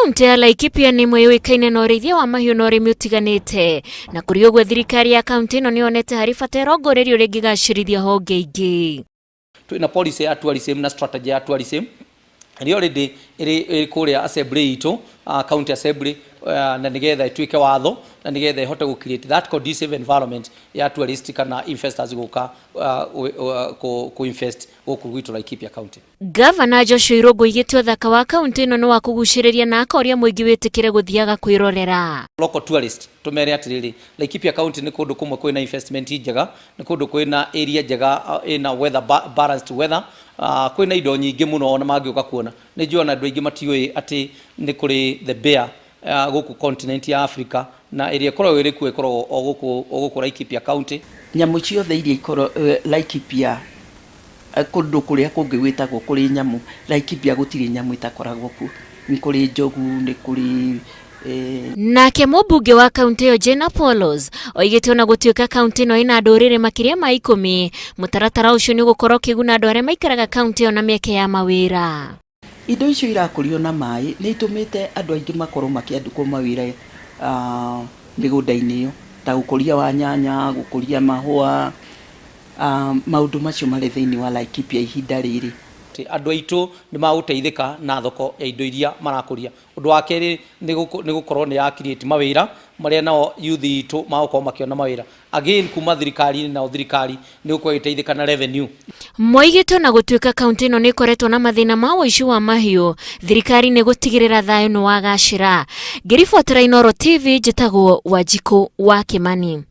Kaunti ya Laikipia ni mwĩũĩkaine na ũrĩithia wa mahiũ na ũrĩmi ũtiganĩte, na kũrĩ ũguo thirikari ya kaunti ĩno nĩyonete harĩ bata ĩrongorerio rĩngĩgacĩrithia honge ingĩ. Twĩna policy ya tourism na strategy ya tourism ĩrĩa already ĩrĩ kũrĩa assembly itũ, county assembly, na nĩgetha ĩtuĩke watho na nĩgetha ĩhote gũ create that conducive environment ya tourist kana investors gũka ku invest gũkũ gwitũ Laikipia county. Governor Joshua Irungu oigĩte ũthaka wa kaunti ĩno nĩ wa kũgucĩrĩria na akoria mũingĩ wĩtĩkĩre gũthiaga kwĩrorera. Local tourist tumere atĩrĩrĩ, Laikipia county nĩ kũndũ kũmwe kwĩna investment njega, nĩ kũndũ kwĩna area njega, ĩna weather balanced weather, kwĩna indo nyingĩ mũno na mangĩũka kuona. Nĩ njũana andũ aingĩ matiũĩ atĩ nĩ kũrĩ the bear gũkũ continent ya Africa na area korwo ĩrĩ kuo ĩkorwo o gũkũ Laikipia county. Nyamũ ciothe iria ikorwo Laikipia kũndũ kũrĩa kũngĩ gwĩtagwo kũrĩ nyamũ, Laikipia gũtirĩ nyamũ itakoragwo kuo. Nĩ kũrĩ njogu, nĩ kũrĩ nake mũmbunge wa kaunti ĩyo Jane Apollos oigĩte ona gũtuĩka kaunti ĩno ĩna ndũrĩrĩ makĩria ma 10, mũtaratara ũcio nĩ gũkorwo kĩguna andũ arĩa maikaraga kaunti ĩyo na mĩeke ya mawĩra. Indo icio irakũrio na maĩ nĩ itũmĩte andũ aingĩ makorwo makĩandĩkwo mawĩra mĩgũnda-inĩ ĩyo, ta ũkũria wa nyanya, gũkũria mahũa, maũndũ macio marĩ thĩinĩ wa Laikipia ihinda rĩrĩ. Andũ aitũ nĩ magũteithĩka na thoko ya indo iria marakũria. Ũndũ wa kerĩ nĩ gũkorwo nĩ ya create mawĩra marĩa nao youth itũ magũkorwo makĩona mawĩra. Again kuma thirikari-inĩ na thirikari nĩ gũkorwo ĩteithĩka na revenue. Moigĩte na gũtuĩka kaunti ĩno nĩ ĩkoretwo na mathĩna ma ũici wa mahiũ, thirikari nĩ gũtigĩrĩra thayũ nĩ wagacĩra. Ngĩribotera Inooro TV njĩtagwo Wanjikũ wa Kimani.